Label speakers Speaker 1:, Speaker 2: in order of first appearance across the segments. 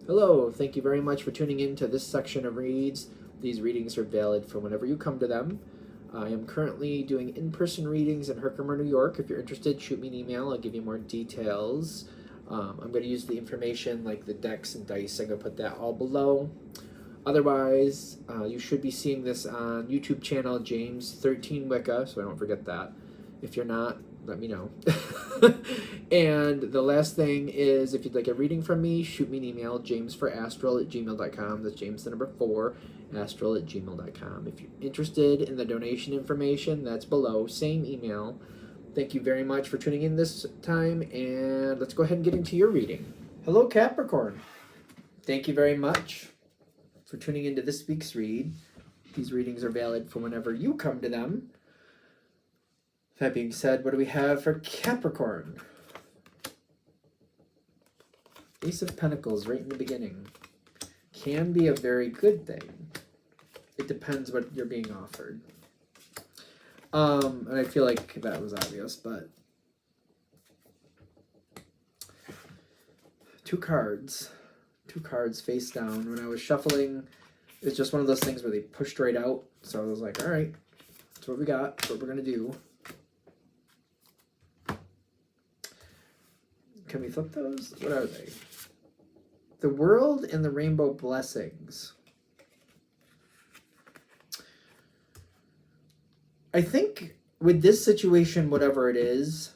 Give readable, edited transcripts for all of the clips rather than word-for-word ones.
Speaker 1: Hello, thank you very much for tuning in to this section of reads. These readings are valid for whenever you come to them. I am currently doing in-person readings in Herkimer, New York. If you're interested, shoot me an email. I'll give you more details. I'm going to use the information like the decks and dice. I'm going to put that all below. Otherwise, you should be seeing this on YouTube channel James13 Wicca, so I don't forget that. If you're not, let me know. And the last thing is, if you'd like a reading from me, shoot me an email, jamesforastral@gmail.com. That's James the number 4, astral@gmail.com. If you're interested in the donation information, that's below, same email. Thank you very much for tuning in this time, and let's go ahead and get into your reading. Hello, Capricorn. Thank you very much for tuning into this week's read. These readings are valid for whenever you come to them. That being said, what do we have for Capricorn? Ace of Pentacles right in the beginning. Can be a very good thing. It depends what you're being offered. And I feel like that was obvious, but two cards face down. When I was shuffling, it's just one of those things where they pushed right out. So I was like, all right, that's what we got. That's what we're going to do. Can we flip those? What are they? The World and the Rainbow Blessings. I think with this situation, whatever it is,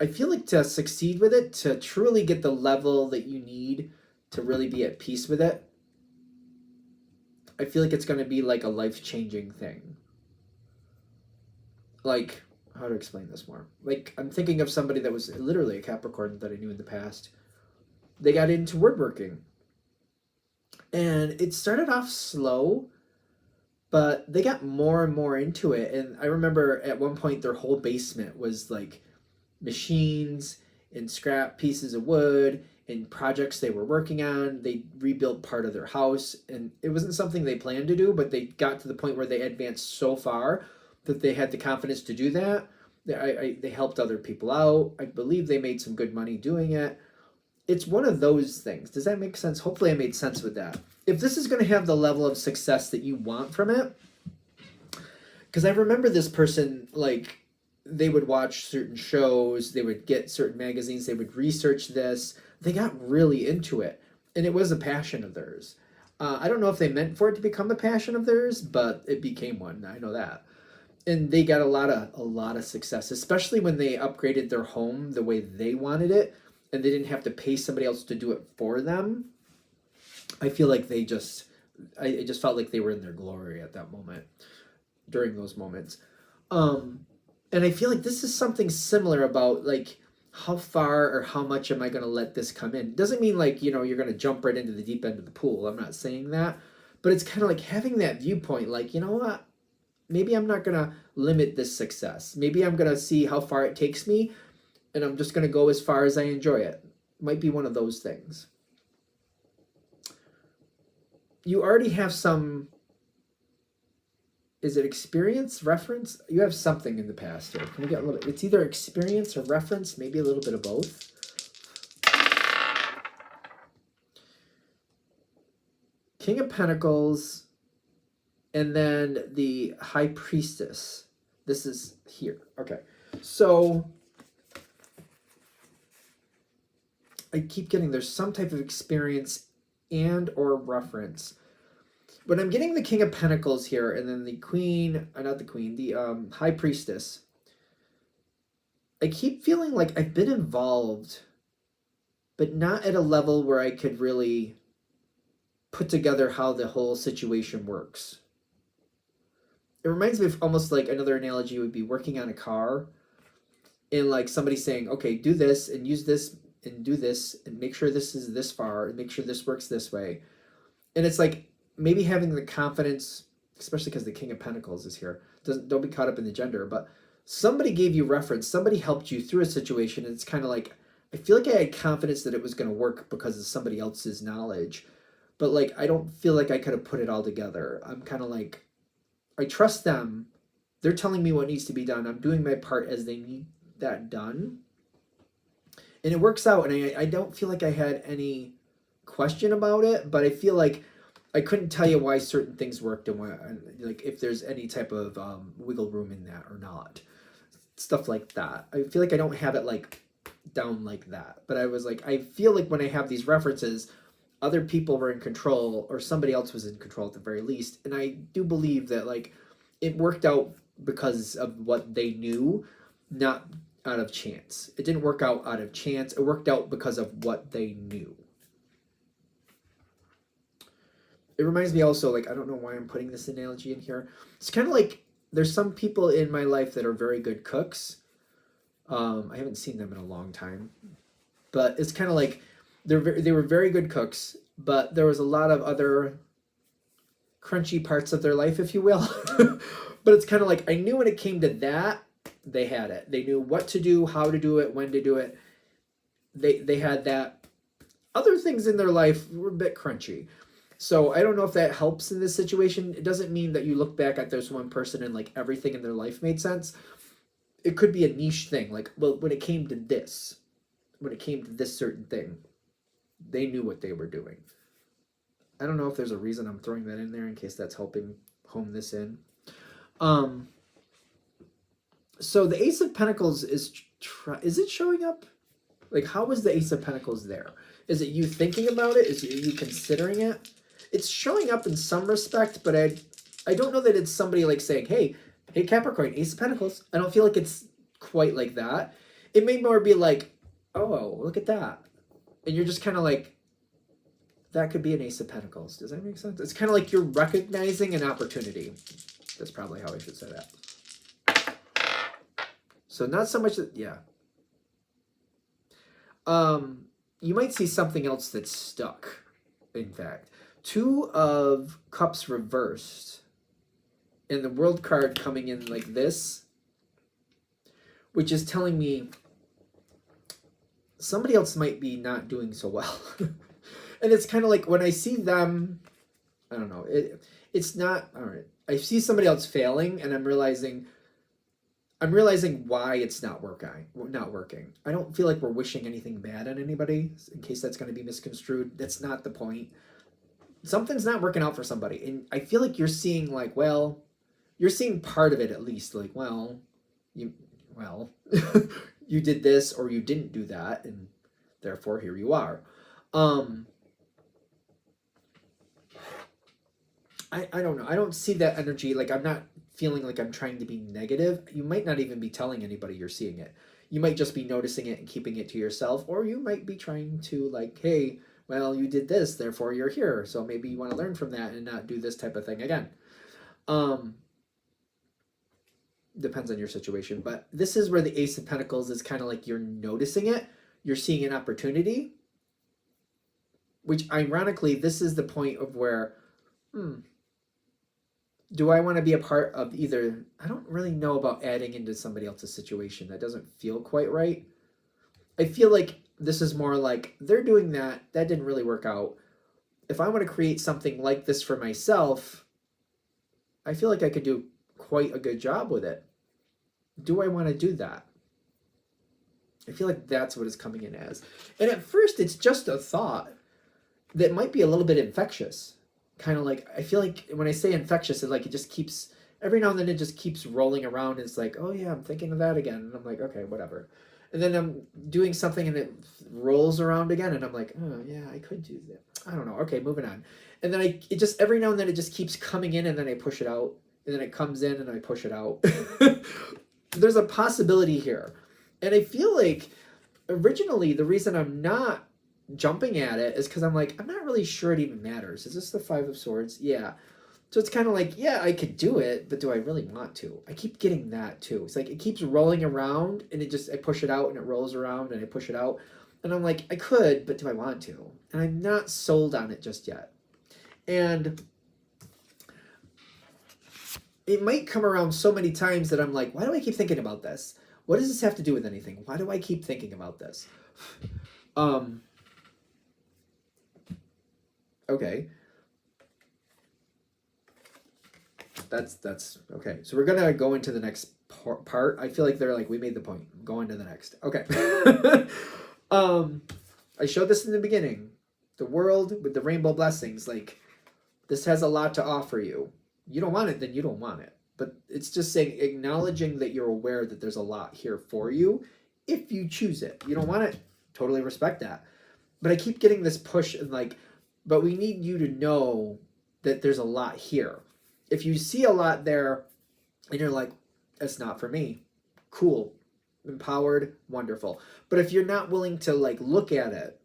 Speaker 1: I feel like to succeed with it, to truly get the level that you need to really be at peace with it, I feel like it's going to be like a life-changing thing. Like, how to explain this more? Like, I'm thinking of somebody that was literally a Capricorn that I knew in the past. They got into woodworking. And it started off slow, but they got more and more into it. And I remember at one point their whole basement was like machines and scrap pieces of wood and projects they were working on. They rebuilt part of their house, and it wasn't something they planned to do, but they got to the point where they advanced so far that they had the confidence to do that. They helped other people out. I believe they made some good money doing it. It's one of those things. Does that make sense? Hopefully I made sense with that. If this is going to have the level of success that you want from it, because I remember this person, like, they would watch certain shows, they would get certain magazines, they would research this. They got really into it, and it was a passion of theirs. I don't know if they meant for it to become a passion of theirs, but it became one. I know that. And they got a lot of success, especially when they upgraded their home the way they wanted it, and they didn't have to pay somebody else to do it for them. I feel like I just felt like they were in their glory at that moment, during those moments. And I feel like this is something similar about, like, how far or how much am I going to let this come in? Doesn't mean like, you're going to jump right into the deep end of the pool. I'm not saying that, but it's kind of like having that viewpoint, like, you know what? Maybe I'm not going to limit this success. Maybe I'm going to see how far it takes me, and I'm just going to go as far as I enjoy it. Might be one of those things. You already have some, is it experience, reference? You have something in the past here. Can we get a little, it's either experience or reference, maybe a little bit of both. King of Pentacles, and then the High Priestess. This is here. Okay. So I keep getting there's some type of experience and or reference. But I'm getting the King of Pentacles here, and then the Queen, not the Queen, the High Priestess. I keep feeling like I've been involved, but not at a level where I could really put together how the whole situation works. It reminds me of almost like another analogy would be working on a car, and like somebody saying, okay, do this and use this and do this and make sure this is this far and make sure this works this way. And it's like maybe having the confidence, especially because the King of Pentacles is here, don't be caught up in the gender, but somebody gave you reference, somebody helped you through a situation, and it's kind of like, I feel like I had confidence that it was going to work because of somebody else's knowledge, but like I don't feel like I could have put it all together. I'm kind of like, I trust them. They're telling me what needs to be done. I'm doing my part as they need that done. And it works out, and I don't feel like I had any question about it, but I feel like I couldn't tell you why certain things worked and why, like if there's any type of wiggle room in that or not. Stuff like that. I feel like I don't have it like down like that. But I was like, I feel like when I have these references, other people were in control or somebody else was in control at the very least. And I do believe that like it worked out because of what they knew, not out of chance. It didn't work out of chance. It worked out because of what they knew. It reminds me also, like, I don't know why I'm putting this analogy in here. It's kind of like there's some people in my life that are very good cooks. I haven't seen them in a long time. But it's kind of like they were very good cooks, but there was a lot of other crunchy parts of their life, if you will. But it's kind of like I knew when it came to that, they had it. They knew what to do, how to do it, when to do it. They had that. Other things in their life were a bit crunchy. So I don't know if that helps in this situation. It doesn't mean that you look back at this one person and like everything in their life made sense. It could be a niche thing. Like, well, when it came to this certain thing, they knew what they were doing. I don't know if there's a reason I'm throwing that in there in case that's helping hone this in. So the Ace of Pentacles is it showing up? Like, how is the Ace of Pentacles there? Is it you thinking about it? Is it you considering it? It's showing up in some respect, but I don't know that it's somebody like saying, hey Capricorn, Ace of Pentacles. I don't feel like it's quite like that. It may more be like, oh, look at that. And you're just kind of like, that could be an Ace of Pentacles. Does that make sense? It's kind of like you're recognizing an opportunity. That's probably how I should say that. So not so much that, yeah. You might see something else that's stuck, in fact. 2 of Cups reversed. And the World card coming in like this, which is telling me somebody else might be not doing so well. And it's kind of like when I see them, I don't know, it's not, all right. I see somebody else failing and I'm realizing why it's not working. I don't feel like we're wishing anything bad on anybody in case that's going to be misconstrued. That's not the point. Something's not working out for somebody. And I feel like you're seeing like, well, you're seeing part of it at least. Like, well, you did this or you didn't do that. And therefore here you are. I don't know. I don't see that energy. Like, I'm not feeling like I'm trying to be negative. You might not even be telling anybody you're seeing it. You might just be noticing it and keeping it to yourself, or you might be trying to like, hey, well, you did this, therefore you're here. So maybe you want to learn from that and not do this type of thing again. Depends on your situation. But this is where the Ace of Pentacles is kind of like you're noticing it. You're seeing an opportunity. Which ironically, this is the point of where, do I want to be a part of either? I don't really know about adding into somebody else's situation. That doesn't feel quite right. I feel like this is more like they're doing that. That didn't really work out. If I want to create something like this for myself, I feel like I could do quite a good job with it. Do I want to do that? I feel like that's what it's coming in as. And at first, it's just a thought that might be a little bit infectious. Kind of like, I feel like when I say infectious, it like it just keeps, every now and then it just keeps rolling around. It's like, oh yeah, I'm thinking of that again. And I'm like, okay, whatever. And then I'm doing something and it rolls around again. And I'm like, oh yeah, I could do that. I don't know. Okay, moving on. And then it just, every now and then it just keeps coming in and then I push it out. And then it comes in and I push it out. There's a possibility here. And I feel like originally the reason I'm not jumping at it is because I'm like, I'm not really sure it even matters. Is this the 5 of Swords? Yeah. So it's kind of like, yeah, I could do it, but do I really want to? I keep getting that too. It's like it keeps rolling around and I push it out and it rolls around and I push it out. And I'm like, I could, but do I want to? And I'm not sold on it just yet. And it might come around so many times that I'm like, why do I keep thinking about this? What does this have to do with anything? Why do I keep thinking about this? Okay. That's okay. So we're gonna go into the next part. I feel like they're like, we made the point. Go on to the next. Okay. I showed this in the beginning. The world with the rainbow blessings, like, this has a lot to offer you. You don't want it, then you don't want it. But it's just saying, acknowledging that you're aware that there's a lot here for you if you choose it. You don't want it, totally respect that. But I keep getting this push and like, but we need you to know that there's a lot here. If you see a lot there and you're like, that's not for me, cool, empowered, wonderful. But if you're not willing to like look at it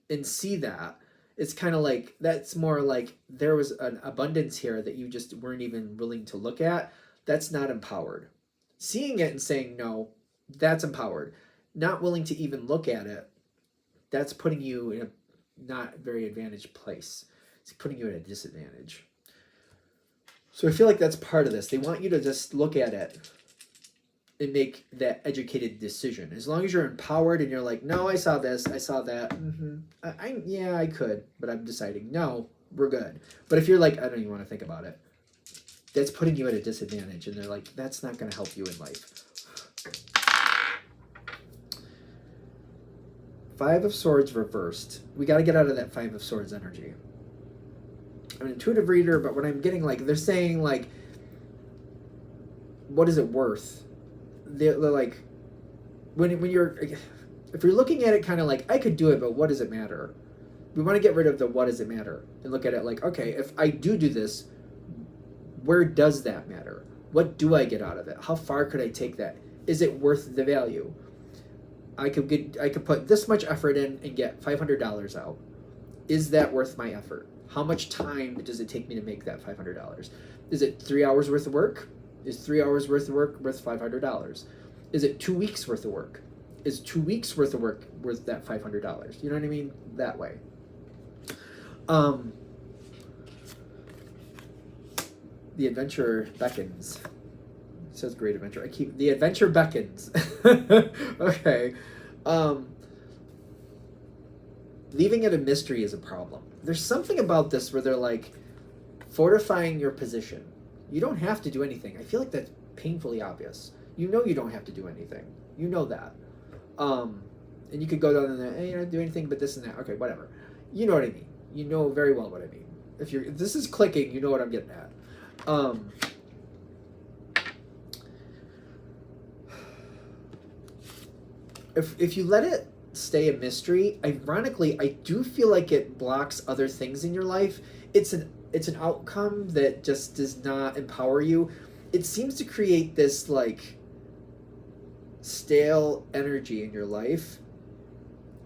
Speaker 1: and see that, it's kind of like, that's more like there was an abundance here that you just weren't even willing to look at. That's not empowered. Seeing it and saying no, that's empowered. Not willing to even look at it, that's putting you in a not very advantaged place. It's putting you at a disadvantage. So I feel like that's part of this. They want you to just look at it and make that educated decision. As long as you're empowered and you're like, no, I saw this, I saw that. Yeah, I could, but I'm deciding, no, we're good. But if you're like, I don't even want to think about it, that's putting you at a disadvantage. And they're like, that's not going to help you in life. Five of Swords reversed. We got to get out of that Five of Swords energy. I'm an intuitive reader, but what I'm getting, like, they're saying, like, what is it worth? They're like, when you're, if you're looking at it kind of like, I could do it, but what does it matter? We want to get rid of the what does it matter and look at it like, okay, if I do this, where does that matter? What do I get out of it? How far could I take that? Is it worth the value? I could put this much effort in and get $500 out. Is that worth my effort? How much time does it take me to make that $500? Is it 3 hours worth of work? Is 3 hours worth of work worth $500? Is it 2 weeks worth of work? Is 2 weeks worth of work worth that $500? You know what I mean? That way. The adventure beckons. It says great adventure. The adventure beckons. Okay. Leaving it a mystery is a problem. There's something about this where they're like fortifying your position. You don't have to do anything. I feel like that's painfully obvious. You know you don't have to do anything. You know that. And you could go down and hey, you don't do anything but this and that. Okay, whatever. You know what I mean. You know very well what I mean. If this is clicking, you know what I'm getting at. If you let it stay a mystery, ironically, I do feel like it blocks other things in your life. It's an outcome that just does not empower you. It seems to create this like stale energy in your life.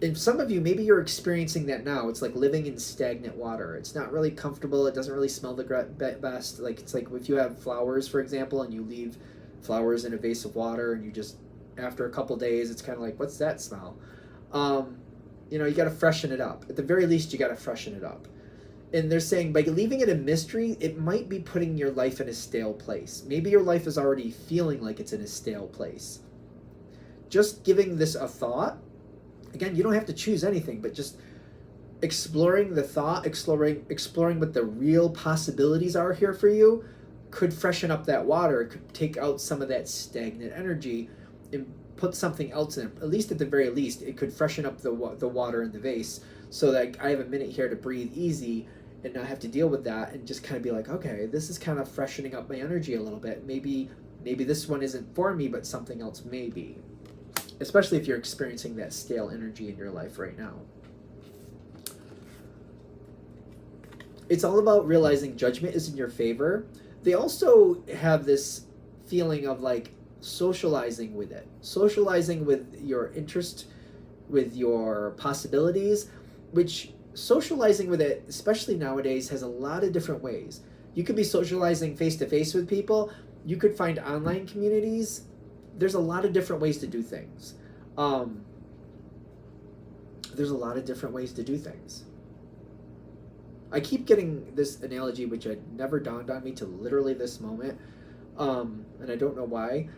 Speaker 1: And some of you, maybe you're experiencing that now. It's like living in stagnant water. It's not really comfortable. It doesn't really smell the best. Like, it's like if you have flowers, for example, and you leave flowers in a vase of water and you just, after a couple days, it's kind of like, what's that smell? You know, you got to freshen it up. At the very least, you got to freshen it up. And they're saying by leaving it a mystery, it might be putting your life in a stale place. Maybe your life is already feeling like it's in a stale place. Just giving this a thought. Again, you don't have to choose anything, but just exploring the thought, exploring what the real possibilities are here for you could freshen up that water. It could take out some of that stagnant energy and put something else in it. At least at the very least, it could freshen up the water in the vase so that I have a minute here to breathe easy and not have to deal with that and just kind of be like, okay, this is kind of freshening up my energy a little bit. Maybe this one isn't for me, but something else may be. Especially if you're experiencing that stale energy in your life right now. It's all about realizing judgment is in your favor. They also have this feeling of like socializing with it. Socializing with your interest, with your possibilities, which socializing with it, especially nowadays, has a lot of different ways. You could be socializing face-to-face with people. You could find online communities. There's a lot of different ways to do things. There's a lot of different ways to do things. I keep getting this analogy, which had never dawned on me till literally this moment, and I don't know why.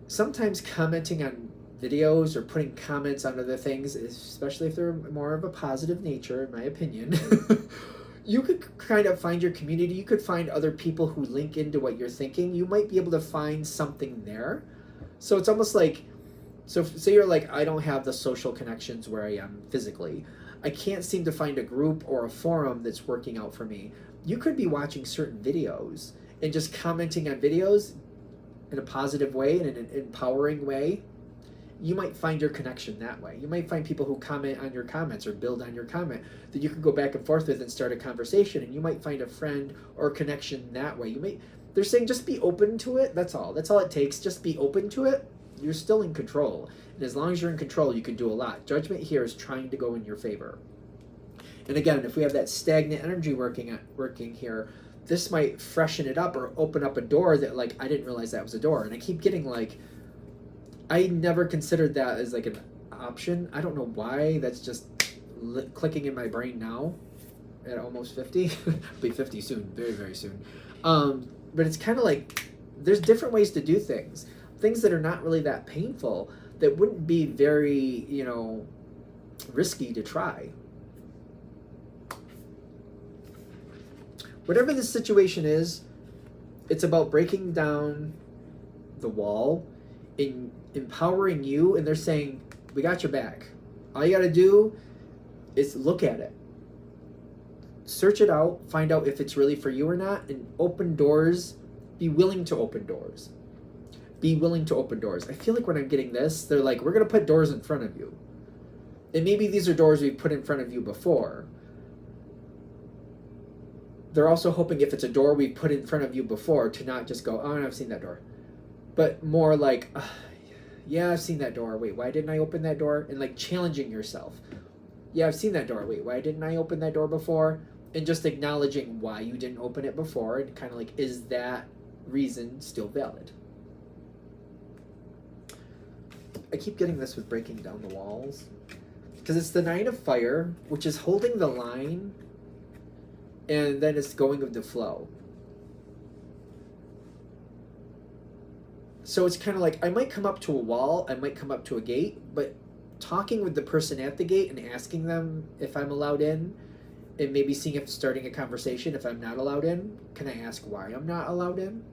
Speaker 1: Sometimes commenting on videos or putting comments on other things, especially if they're more of a positive nature, in my opinion, you could kind of find your community. You could find other people who link into what you're thinking. You might be able to find something there. So it's almost like So say you're like, I don't have the social connections where I am physically. I can't seem to find a group or a forum that's working out for me. You could be watching certain videos and just commenting on videos in a positive way, in an empowering way. You might find your connection that way. You might find people who comment on your comments or build on your comment that you can go back and forth with and start a conversation, and you might find a friend or a connection that way. They're saying just be open to it. That's all it takes. Just be open to it. You're still in control, and as long as you're in control, you can do a lot. Judgment here is trying to go in your favor. And again, if we have that stagnant energy working here, this might freshen it up or open up a door that, like, I didn't realize that was a door. And I keep getting, like, I never considered that as, like, an option. I don't know why. That's just clicking in my brain now at almost 50. I'll be 50 soon, very, very soon. But it's kind of like there's different ways to do things that are not really that painful, that wouldn't be very, risky to try. Whatever the situation is, it's about breaking down the wall, in empowering you, and they're saying, we got your back. All you got to do is look at it. Search it out, find out if it's really for you or not, and open doors. Be willing to open doors. Be willing to open doors. I feel like when I'm getting this, they're like, we're going to put doors in front of you. And maybe these are doors we've put in front of you before. They're also hoping if it's a door we've put in front of you before to not just go, oh, I've seen that door. But more like, yeah, I've seen that door. Wait, why didn't I open that door? And like challenging yourself. Yeah, I've seen that door. Wait, why didn't I open that door before? And just acknowledging why you didn't open it before, and kind of like, is that reason still valid? I keep getting this with breaking down the walls, because it's the Nine of Fire, which is holding the line, and then it's going with the flow. So it's kind of like, I might come up to a wall, I might come up to a gate, but talking with the person at the gate and asking them if I'm allowed in, and maybe seeing if starting a conversation, if I'm not allowed in, can I ask why I'm not allowed in?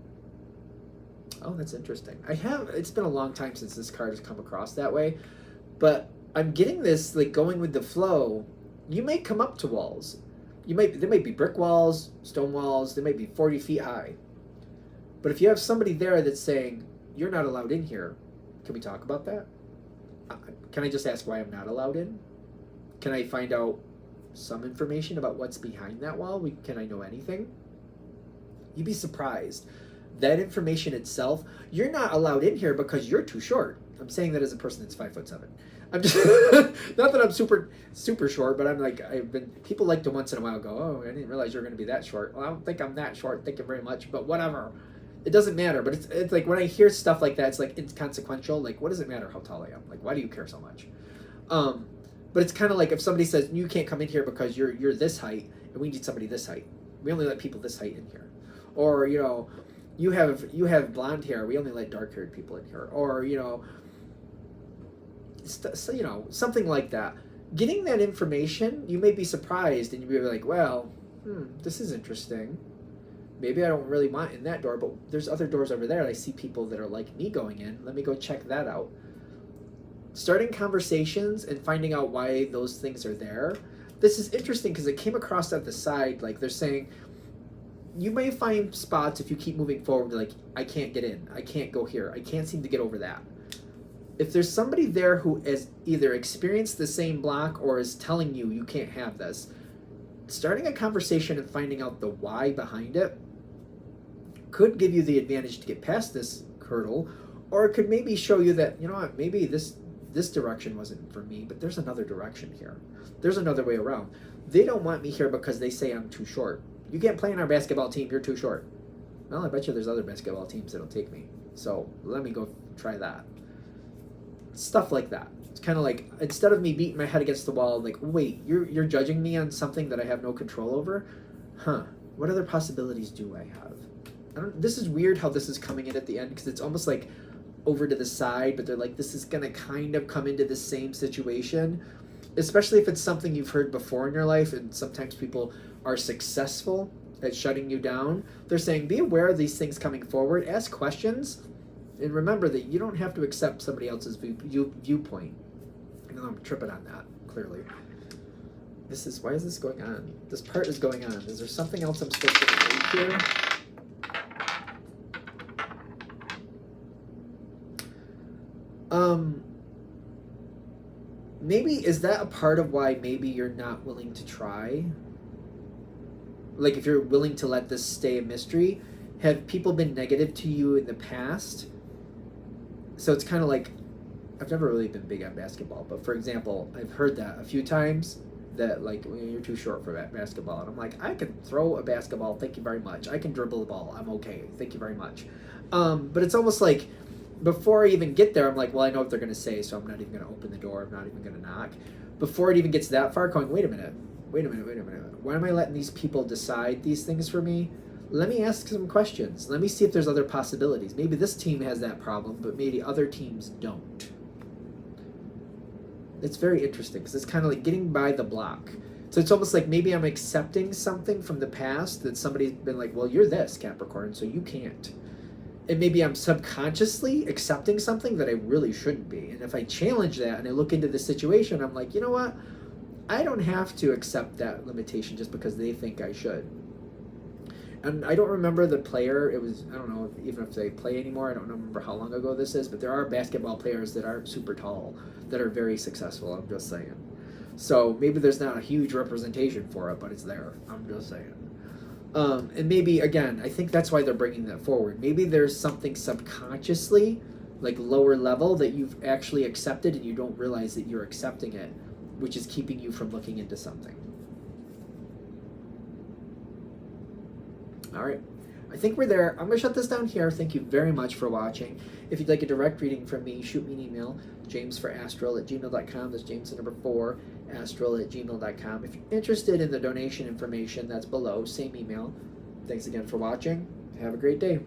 Speaker 1: Oh, that's interesting. It's been a long time since this card has come across that way, but I'm getting this, like, going with the flow. You may come up to walls. There might be brick walls, stone walls, they might be 40 feet high. But if you have somebody there that's saying, you're not allowed in here, can we talk about that? Can I just ask why I'm not allowed in? Can I find out some information about what's behind that wall? Can I know anything? You'd be surprised. That information itself, you're not allowed in here because you're too short. I'm saying that as a person that's 5'7". I'm just not that I'm super short, but I'm like, people like to once in a while go, oh, I didn't realize you were going to be that short. Well, I don't think I'm that short. Thank you very much, but whatever. It doesn't matter. But it's like when I hear stuff like that, it's like inconsequential. Like, what does it matter how tall I am? Like, why do you care so much? But it's kind of like if somebody says you can't come in here because you're this height and we need somebody this height. We only let people this height in here, or you have blonde hair. We only let dark-haired people in here, or something like that. Getting that information, you may be surprised, and you'll be like, well, this is interesting. Maybe I don't really want in that door, but there's other doors over there. And I see people that are like me going in. Let me go check that out. Starting conversations and finding out why those things are there. This is interesting because it came across at the side, like they're saying, you may find spots if you keep moving forward, like, I can't get in. I can't go here. I can't seem to get over that. If there's somebody there who has either experienced the same block or is telling you you can't have this, starting a conversation and finding out the why behind it could give you the advantage to get past this hurdle, or it could maybe show you that, you know what, maybe this direction wasn't for me, but there's another direction here. There's another way around. They don't want me here because they say I'm too short. You can't play on our basketball team, you're too short. Well, I bet you there's other basketball teams that'll take me. So let me go try that. Stuff like that. It's kind of like, instead of me beating my head against the wall, like, wait, you're judging me on something that I have no control over? What other possibilities do I have? This is weird how this is coming in at the end, because it's almost like over to the side, but they're like, this is going to kind of come into the same situation, especially if it's something you've heard before in your life, and sometimes people are successful at shutting you down. They're saying, be aware of these things coming forward, ask questions, And remember that you don't have to accept somebody else's viewpoint. Even though I'm tripping on that, clearly. Why is this going on? This part is going on. Is there something else I'm supposed to read here? Maybe, is that a part of why maybe you're not willing to try? Like, if you're willing to let this stay a mystery, have people been negative to you in the past? So it's kind of like, I've never really been big on basketball, but for example, I've heard that a few times, that like, well, you're too short for that basketball. And I'm like, I can throw a basketball, thank you very much. I can dribble the ball, I'm okay, thank you very much. But it's almost like, before I even get there, I'm like, well, I know what they're going to say, so I'm not even going to open the door. I'm not even going to knock. Before it even gets that far, going, wait a minute. Why am I letting these people decide these things for me? Let me ask some questions. Let me see if there's other possibilities. Maybe this team has that problem, but maybe other teams don't. It's very interesting, because it's kind of like getting by the block. So it's almost like maybe I'm accepting something from the past that somebody's been like, well, you're this, Capricorn, so you can't. And maybe I'm subconsciously accepting something that I really shouldn't be. And if I challenge that and I look into the situation, I'm like, you know what? I don't have to accept that limitation just because they think I should. And I don't remember the player. It was, I don't know even if they play anymore. I don't remember how long ago this is, but there are basketball players that aren't super tall that are very successful. I'm just saying. So maybe there's not a huge representation for it, but it's there. I'm just saying. And maybe, again, I think that's why they're bringing that forward. Maybe there's something subconsciously, like lower level, that you've actually accepted and you don't realize that you're accepting it, which is keeping you from looking into something. All right. I think we're there. I'm going to shut this down here. Thank you very much for watching. If you'd like a direct reading from me, shoot me an email, jamesforastral@gmail.com. That's James the number 4, astral@gmail.com. If you're interested in the donation information, that's below. Same email. Thanks again for watching. Have a great day.